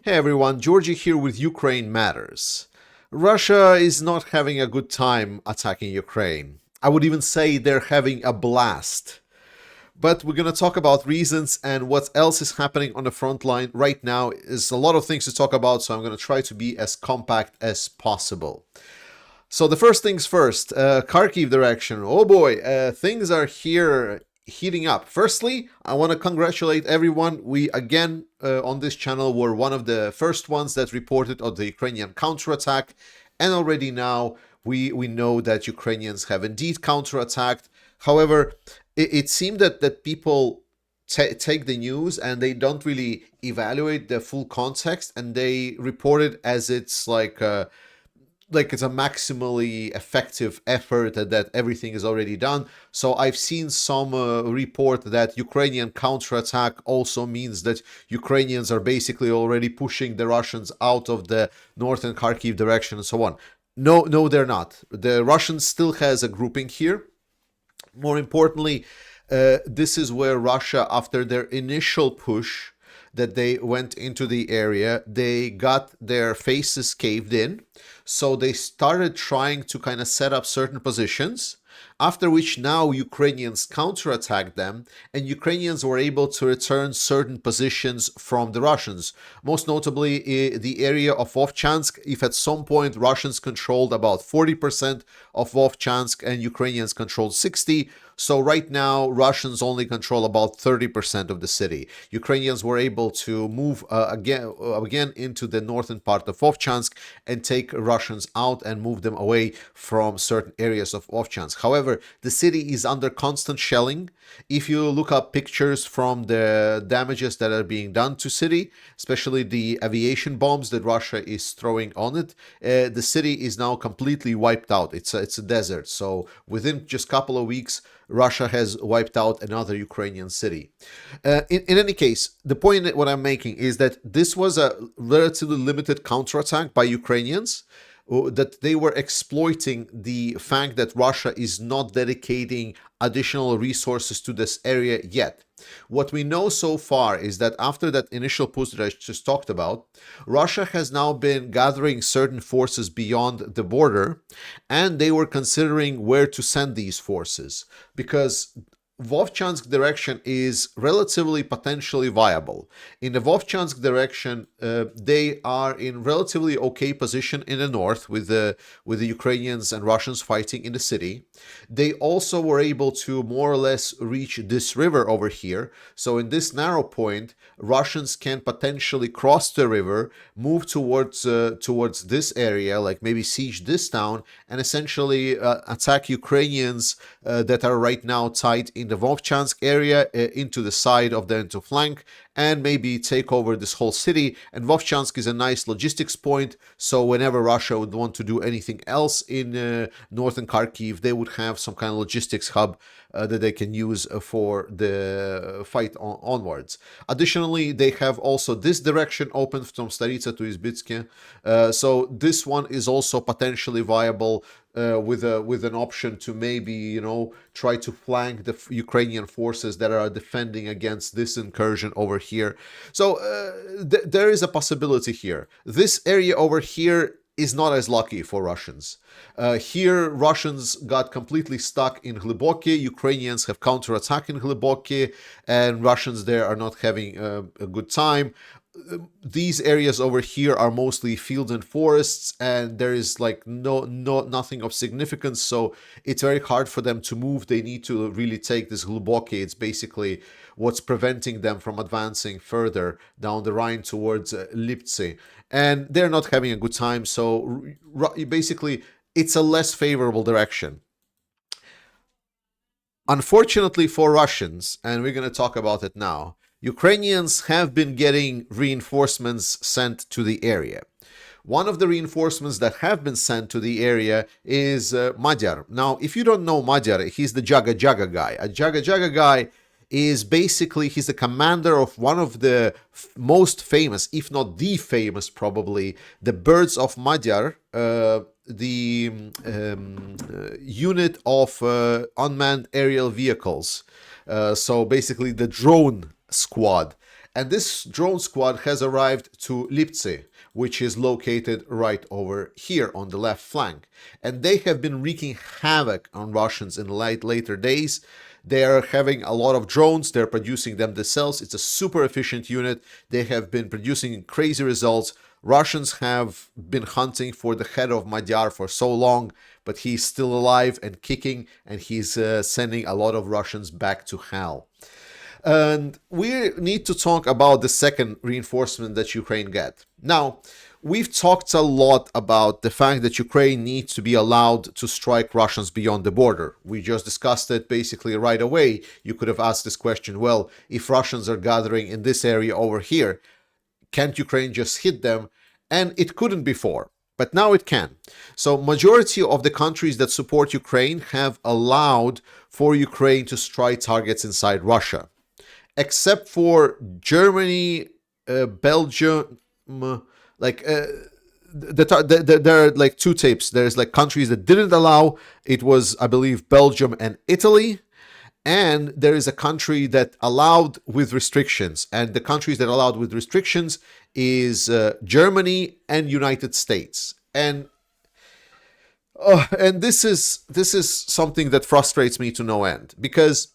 Hey everyone, Georgie here with Ukraine Matters. Russia is not having a good time attacking Ukraine. I would even say they're having a blast. But we're going to talk about reasons and what else is happening on the front line right now. Is a lot of things to talk about, so I'm going to try to be as compact as possible. So the first things first, Kharkiv direction. Oh boy, things are here heating up. Firstly, I want to congratulate everyone. We again on this channel were one of the first ones that reported on the Ukrainian counterattack, and already now we know that Ukrainians have indeed counterattacked. However, it seemed that people take the news and they don't really evaluate the full context, and they report it as it's like it's a maximally effective effort and that everything is already done. So I've seen some report that Ukrainian counterattack also means that Ukrainians are basically already pushing the Russians out of the northern Kharkiv direction and so on. No, they're not. The Russians still has a grouping here. More importantly, this is where Russia, after their initial push that they went into the area, they got their faces caved in. So they started trying to kind of set up certain positions, after which now Ukrainians counterattacked them, and Ukrainians were able to return certain positions from the Russians. Most notably, the area of Vovchansk. If at some point Russians controlled about 40% of Vovchansk and Ukrainians controlled 60%, so right now, Russians only control about 30% of the city. Ukrainians were able to move again into the northern part of Vovchansk and take Russians out and move them away from certain areas of Vovchansk. However, the city is under constant shelling. If you look up pictures from the damages that are being done to city, especially the aviation bombs that Russia is throwing on it, the city is now completely wiped out. It's a desert. So within just a couple of weeks, Russia has wiped out another Ukrainian city. In any case, the point that what I'm making is that this was a relatively limited counterattack by Ukrainians, that they were exploiting the fact that Russia is not dedicating additional resources to this area yet. What we know so far is that after that initial push that I just talked about, Russia has now been gathering certain forces beyond the border, and they were considering where to send these forces, because Vovchansk direction is relatively potentially viable. In the Vovchansk direction, they are in relatively okay position in the north with the Ukrainians and Russians fighting in the city. They also were able to more or less reach this river over here. So in this narrow point, Russians can potentially cross the river, move towards this area, like maybe siege this town, and essentially attack Ukrainians that are right now tied in the Vovchansk area into the side of the into flank, and maybe take over this whole city. And Vovchansk is a nice logistics point, so whenever Russia would want to do anything else in northern Kharkiv, they would have some kind of logistics hub that they can use for the fight onwards. Additionally, they have also this direction open from Staritsa to Izbitske, so this one is also potentially viable with an option to maybe try to flank the Ukrainian forces that are defending against this incursion over here. So there is a possibility here. This area over here is not as lucky for Russians. Here, Russians got completely stuck in Hlyboki. Ukrainians have counterattacked in Hlyboki, and Russians there are not having a good time. These areas over here are mostly fields and forests, and there is like nothing of significance, so it's very hard for them to move. They need to really take this Hlyboki. It's basically what's preventing them from advancing further down the Rhine towards Liptsi, and they're not having a good time. So basically, it's a less favorable direction. Unfortunately for Russians, and we're going to talk about it now, Ukrainians have been getting reinforcements sent to the area. One of the reinforcements that have been sent to the area is Madjar. Now, if you don't know Madjar, he's the Jaga Jaga guy. A Jaga Jaga guy is basically, he's the commander of one of the most famous, if not the famous probably, the Birds of Madjar, the unit of unmanned aerial vehicles. So basically the drone squad. And this drone squad has arrived to Liptsi, which is located right over here on the left flank. And they have been wreaking havoc on Russians in later days. They are having a lot of drones. They're producing them themselves. It's a super efficient unit. They have been producing crazy results. Russians have been hunting for the head of Madyar for so long, but he's still alive and kicking, and he's sending a lot of Russians back to hell. And we need to talk about the second reinforcement that Ukraine get. Now, we've talked a lot about the fact that Ukraine needs to be allowed to strike Russians beyond the border. We just discussed it basically right away. You could have asked this question, well, if Russians are gathering in this area over here, can't Ukraine just hit them? And it couldn't before, but now it can. So majority of the countries that support Ukraine have allowed for Ukraine to strike targets inside Russia, except for Germany, Belgium, there are like two tapes. There's like countries that didn't allow. It was, I believe, Belgium and Italy. And there is a country that allowed with restrictions. And the countries that allowed with restrictions is Germany and United States. And this is something that frustrates me to no end, because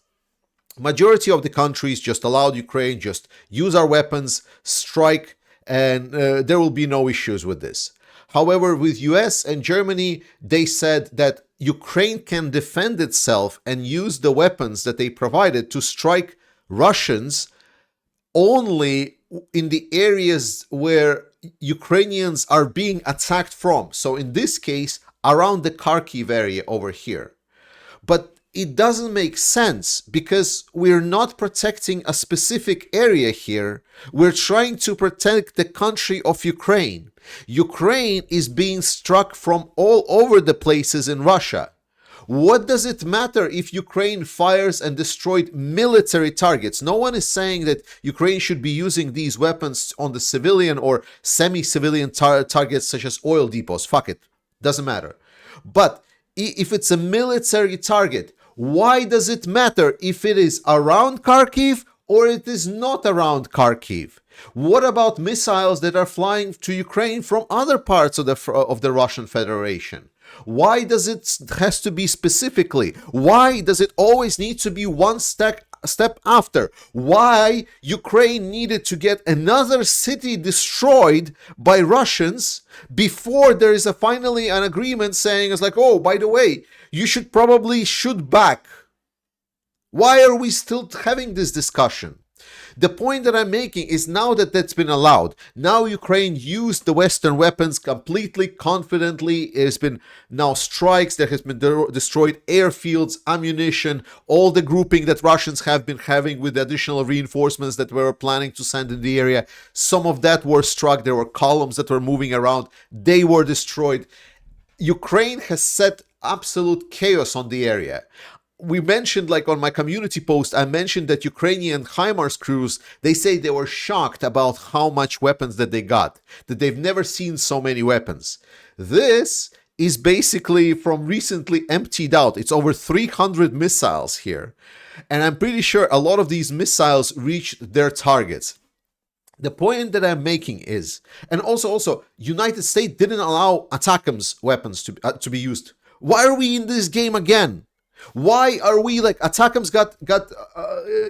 majority of the countries just allowed Ukraine, just use our weapons, strike, and there will be no issues with this. However, with US and Germany, they said that Ukraine can defend itself and use the weapons that they provided to strike Russians only in the areas where Ukrainians are being attacked from. So in this case, around the Kharkiv area over here. But it doesn't make sense, because we're not protecting a specific area here. We're trying to protect the country of Ukraine. Ukraine is being struck from all over the places in Russia. What does it matter if Ukraine fires and destroyed military targets? No one is saying that Ukraine should be using these weapons on the civilian or semi-civilian targets such as oil depots. Fuck it. Doesn't matter. But if it's a military target, why does it matter if it is around Kharkiv or it is not around Kharkiv? What about missiles that are flying to Ukraine from other parts of the Russian Federation? Why does it has to be specifically? Why does it always need to be one step after? Why Ukraine needed to get another city destroyed by Russians before there is finally an agreement saying it's like, oh, by the way, you should probably shoot back? Why are we still having this discussion? The point that I'm making is, now that that's been allowed, now Ukraine used the Western weapons completely confidently. There's been now strikes, there has been destroyed airfields, ammunition, all the grouping that Russians have been having with the additional reinforcements that we were planning to send in the area. Some of that were struck. There were columns that were moving around. They were destroyed. Ukraine has set absolute chaos on the area. We mentioned, like on my community post, I mentioned that Ukrainian HIMARS crews, they say they were shocked about how much weapons that they got, that they've never seen so many weapons. This is basically from recently emptied out. It's over 300 missiles here. And I'm pretty sure a lot of these missiles reached their targets. The point that I'm making is, and also, United States didn't allow ATACMS weapons to be used. Why are we in this game again? Why are we like, ATACMS got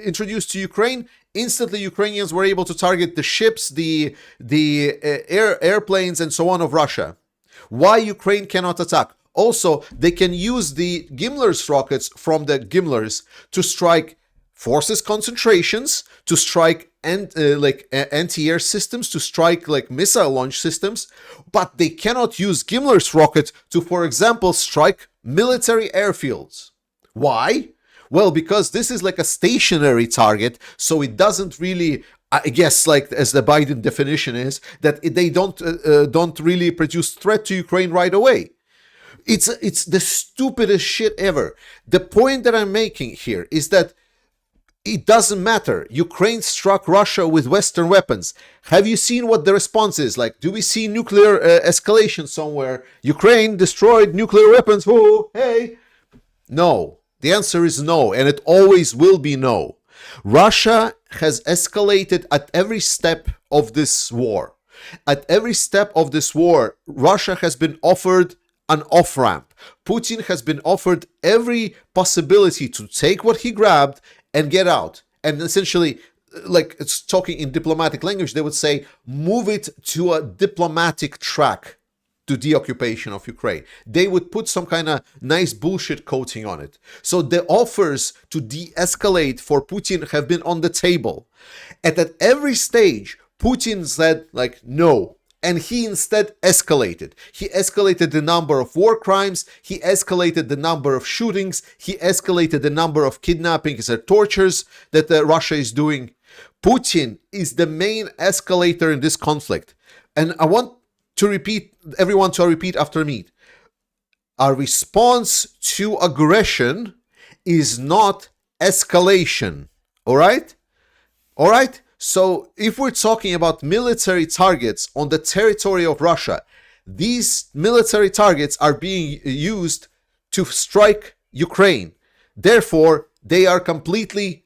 introduced to Ukraine? Instantly, Ukrainians were able to target the ships, the airplanes, and so on of Russia. Why Ukraine cannot attack? Also, they can use the Gimlers rockets from the Gimlers to strike forces concentrations, to strike anti-air systems, to strike like missile launch systems, but they cannot use Gimlers rockets to, for example, strike military airfields. Why? Well, because this is like a stationary target, so it doesn't really, I guess, like as the Biden definition is, that they don't really produce threat to Ukraine right away. It's the stupidest shit ever. The point that I'm making here is that it doesn't matter. Ukraine struck Russia with Western weapons. Have you seen what the response is? Like, do we see nuclear escalation somewhere? Ukraine destroyed nuclear weapons. Oh, hey. No. The answer is no, and it always will be no. Russia has escalated at every step of this war. At every step of this war, Russia has been offered an off-ramp. Putin has been offered every possibility to take what he grabbed and get out. And essentially, like it's talking in diplomatic language, they would say, move it to a diplomatic track to the occupation of Ukraine. They would put some kind of nice bullshit coating on it. So the offers to de-escalate for Putin have been on the table. And at every stage, Putin said, like, no. And he instead escalated. He escalated the number of war crimes. He escalated the number of shootings. He escalated the number of kidnappings and tortures that Russia is doing. Putin is the main escalator in this conflict. And I want to repeat, everyone to repeat after me. Our response to aggression is not escalation. All right? All right? So if we're talking about military targets on the territory of Russia, these military targets are being used to strike Ukraine. Therefore, they are completely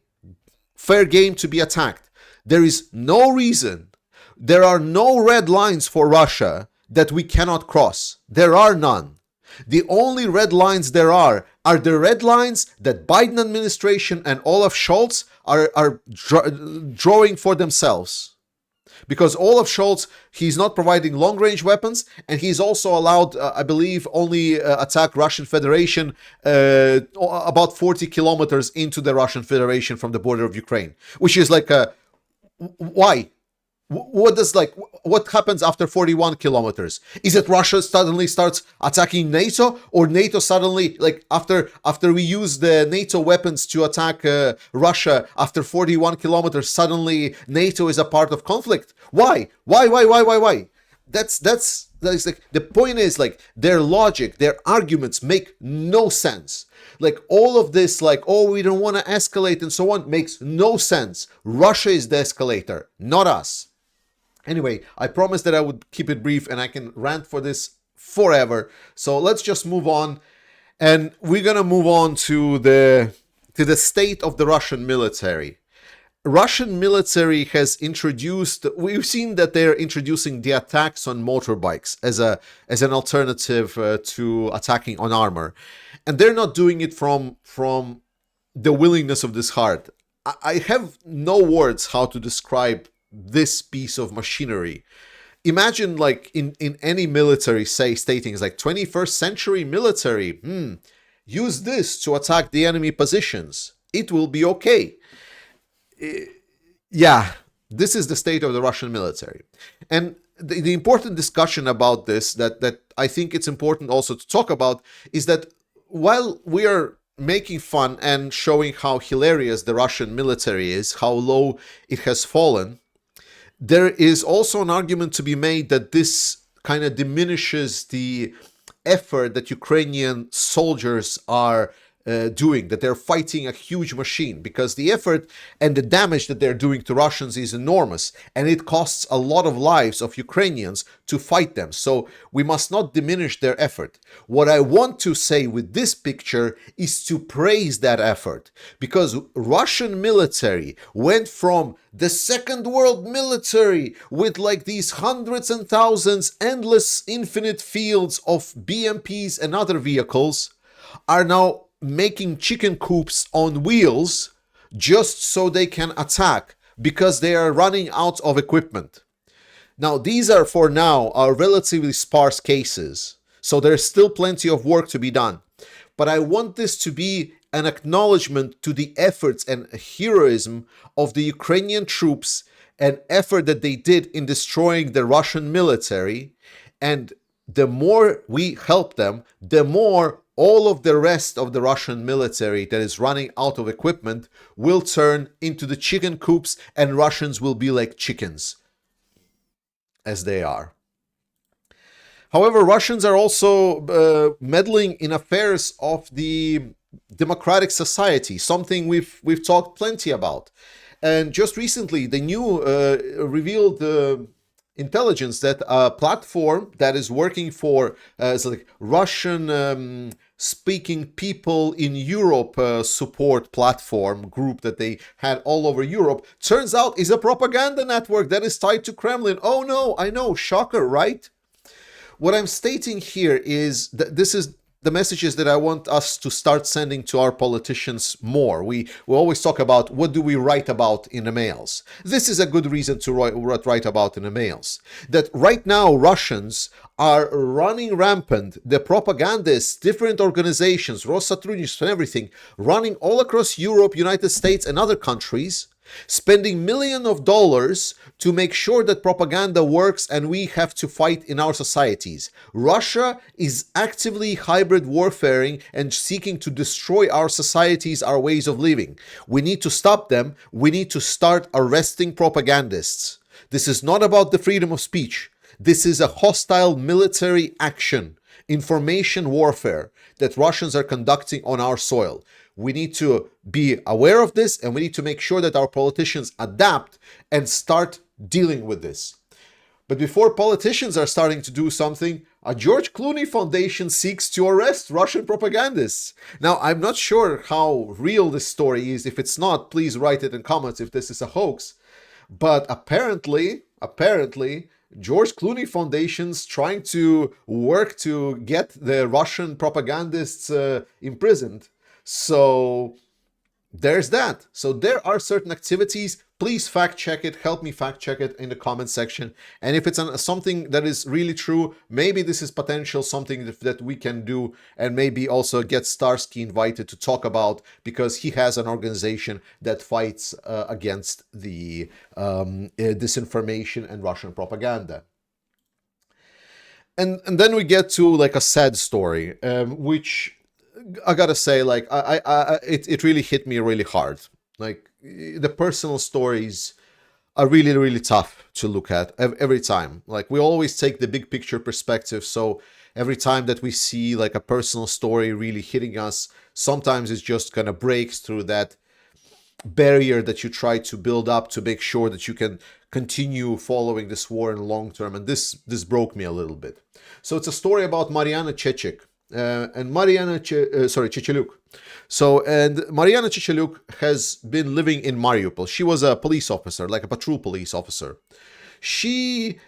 fair game to be attacked. There is no reason, there are no red lines for Russia that we cannot cross. There are none. The only red lines there are the red lines that Biden administration and Olaf Scholz are drawing for themselves. Because Olaf Scholz, he's not providing long-range weapons, and he's also allowed, I believe, only attack Russian Federation about 40 kilometers into the Russian Federation from the border of Ukraine. Which is like, why? What happens after 41 kilometers? Is it Russia suddenly starts attacking NATO, or NATO suddenly, like after we use the NATO weapons to attack Russia after 41 kilometers, suddenly NATO is a part of conflict? Why? That's like, the point is, like, their logic, their arguments make no sense. Like, all of this, like, oh, we don't want to escalate and so on, makes no sense. Russia is the escalator, not us. Anyway, I promised that I would keep it brief, and I can rant for this forever. So let's just move on. And we're going to move on to the state of the Russian military. Russian military has introduced, we've seen that they're introducing the attacks on motorbikes as an alternative to attacking on armor. And they're not doing it from the willingness of this heart. I have no words how to describe this piece of machinery. Imagine, like, in any military, say, stating is like 21st century military, use this to attack the enemy positions. It will be okay. Yeah, this is the state of the Russian military. And the important discussion about this that I think it's important also to talk about is that while we are making fun and showing how hilarious the Russian military is, how low it has fallen, there is also an argument to be made that this kind of diminishes the effort that Ukrainian soldiers are doing, that they're fighting a huge machine, because the effort and the damage that they're doing to Russians is enormous, and it costs a lot of lives of Ukrainians to fight them. So we must not diminish their effort. What I want to say with this picture is to praise that effort, because Russian military went from the Second World military with like these hundreds and thousands, endless, infinite fields of BMPs and other vehicles, are now making chicken coops on wheels just so they can attack, because they are running out of equipment. Now, these are, for now, are relatively sparse cases, so there's still plenty of work to be done. But I want this to be an acknowledgement to the efforts and heroism of the Ukrainian troops, an effort that they did in destroying the Russian military. And the more we help them, the more all of the rest of the Russian military that is running out of equipment will turn into the chicken coops, and Russians will be like chickens, as they are. However, Russians are also meddling in affairs of the democratic society, something we've talked plenty about. And just recently, the new revealed intelligence that a platform that is working for like Russian speaking people in Europe support platform group that they had all over Europe, turns out is a propaganda network that is tied to Kremlin. Oh no, I know, shocker, right? What I'm stating here is that this is the messages that I want us to start sending to our politicians more. We always talk about what do we write about in the mails. This is a good reason to write about in the mails. That right now Russians are running rampant. The propagandists, different organizations, Rosatrudnichество and everything, running all across Europe, United States and other countries, spending millions of dollars to make sure that propaganda works and we have to fight in our societies. Russia is actively hybrid warfaring and seeking to destroy our societies, our ways of living. We need to stop them. We need to start arresting propagandists. This is not about the freedom of speech. This is a hostile military action, information warfare that Russians are conducting on our soil. We need to be aware of this, and we need to make sure that our politicians adapt and start dealing with this. But before politicians are starting to do something, a George Clooney Foundation seeks to arrest Russian propagandists. Now, I'm not sure how real this story is. If it's not, please write it in comments if this is a hoax. But apparently, George Clooney Foundation's trying to work to get the Russian propagandists imprisoned. So there's that. So there are certain activities. Please fact check it. Help me fact check it in the comment section. And if it's something that is really true, maybe this is potential something that we can do, and maybe also get Starsky invited to talk about, because he has an organization that fights against the disinformation and Russian propaganda. And then we get to like a sad story, which I gotta say, like, it really hit me really hard. Like, the personal stories are really, really tough to look at every time. Like, we always take the big picture perspective. So every time that we see like a personal story really hitting us, sometimes it just kind of breaks through that barrier that you try to build up to make sure that you can continue following this war in the long term. And this broke me a little bit. So it's a story about Mariana Chechik. And Mariana Checheluk. So, and Mariana Checheluk has been living in Mariupol. She was a police officer, like a patrol police officer. She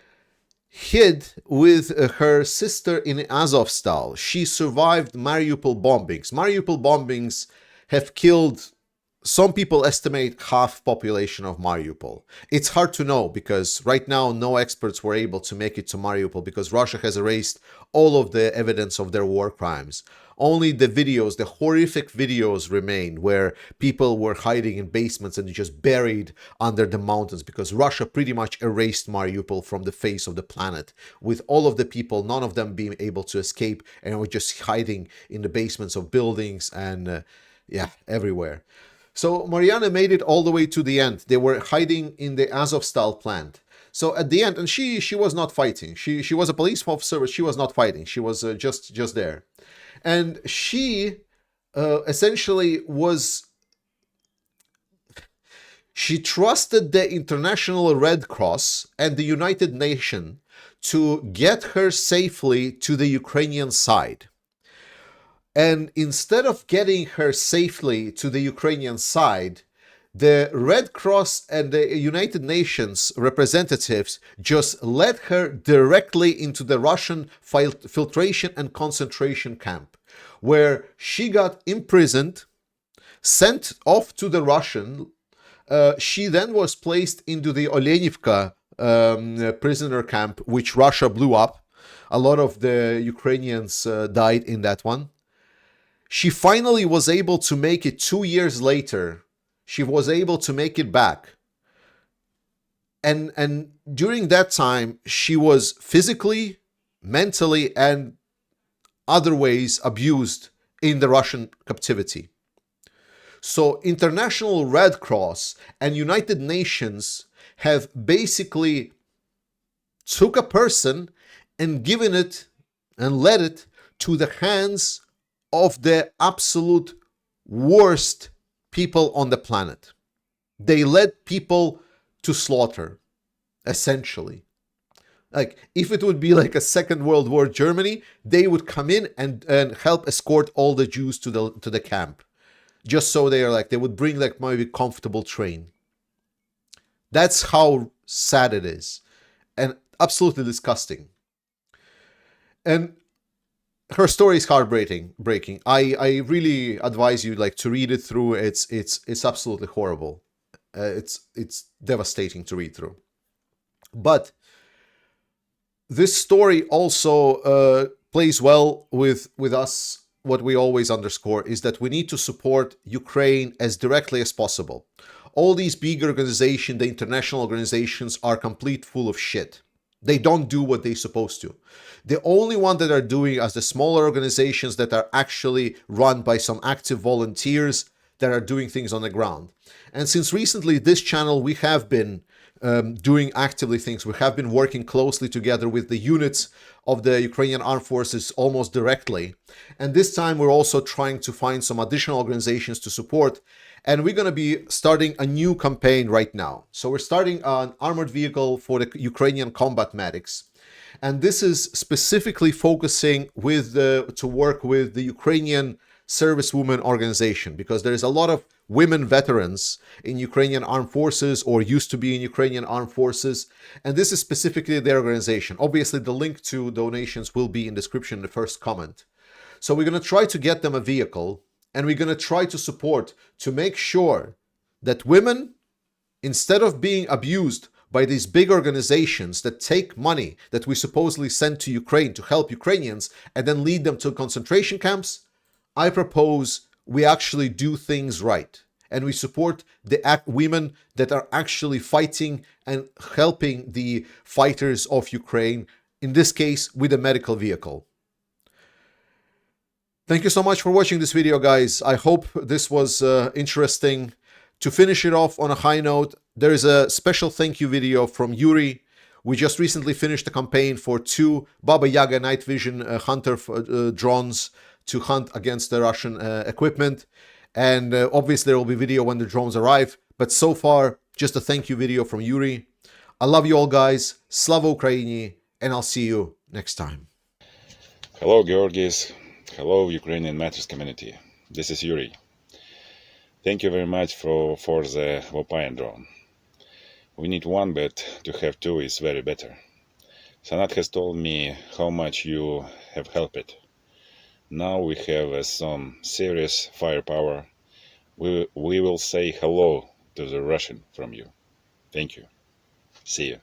hid with her sister in Azovstal. She survived Mariupol bombings. Mariupol bombings have killed, some people estimate, half population of Mariupol. It's hard to know because right now no experts were able to make it to Mariupol because Russia has erased all of the evidence of their war crimes. Only the videos, the horrific videos remain where people were hiding in basements and just buried under the mountains, because Russia pretty much erased Mariupol from the face of the planet, with all of the people, none of them being able to escape, and were just hiding in the basements of buildings and everywhere. So Mariana made it all the way to the end. They were hiding in the Azovstal plant. So at the end, and she was not fighting. She was a police officer, but she was not fighting. She was just there. And she essentially was... She trusted the International Red Cross and the United Nations to get her safely to the Ukrainian side. And instead of getting her safely to the Ukrainian side, the Red Cross and the United Nations representatives just led her directly into the Russian filtration and concentration camp, where she got imprisoned, sent off to the Russian. She then was placed into the Olenivka prisoner camp, which Russia blew up. A lot of the Ukrainians died in that one. She finally was able to make it 2 years later. She was able to make it back. And during that time, she was physically, mentally, and other ways abused in the Russian captivity. So International Red Cross and United Nations have basically took a person and given it and led it to the hands of the absolute worst people on the planet. They led people to slaughter, essentially. Like, if it would be like a Second World War Germany, they would come in and help escort all the Jews to the camp. Just so they are like, they would bring like maybe comfortable train. That's how sad it is. And absolutely disgusting. And her story is heartbreaking. I really advise you like to read it through. It's absolutely horrible. It's devastating to read through. But this story also plays well with us. What we always underscore is that we need to support Ukraine as directly as possible. All these big organizations, the international organizations, are complete full of shit. They don't do what they're supposed to. The only one that are doing are the smaller organizations that are actually run by some active volunteers that are doing things on the ground. And since recently this channel, we have been doing actively things. We have been working closely together with the units of the Ukrainian Armed Forces almost directly. And this time we're also trying to find some additional organizations to support. And we're going to be starting a new campaign right now. So we're starting an armored vehicle for the Ukrainian combat medics. And this is specifically focusing with to work with the Ukrainian servicewomen organization, because there is a lot of women veterans in Ukrainian armed forces or used to be in Ukrainian armed forces. And this is specifically their organization. Obviously, the link to donations will be in the description in the first comment. So we're going to try to get them a vehicle, and we're going to try to support to make sure that women, instead of being abused by these big organizations that take money that we supposedly send to Ukraine to help Ukrainians and then lead them to concentration camps, I propose we actually do things right. And we support the women that are actually fighting and helping the fighters of Ukraine, in this case with a medical vehicle. Thank you so much for watching this video, guys. I hope this was interesting. To finish it off on a high note, there is a special thank you video from Yuri. We just recently finished a campaign for 2 Baba Yaga night vision hunter drones to hunt against the Russian equipment. And obviously there will be video when the drones arrive. But so far, just a thank you video from Yuri. I love you all, guys. Slava Ukraini, and I'll see you next time. Hello, Georgis. Hello, Ukrainian Matters community. This is Yuri. Thank you very much for the Vopayan drone. We need one, but to have 2 is very better. Sanat has told me how much you have helped. Now we have some serious firepower. We will say hello to the Russian from you. Thank you. See you.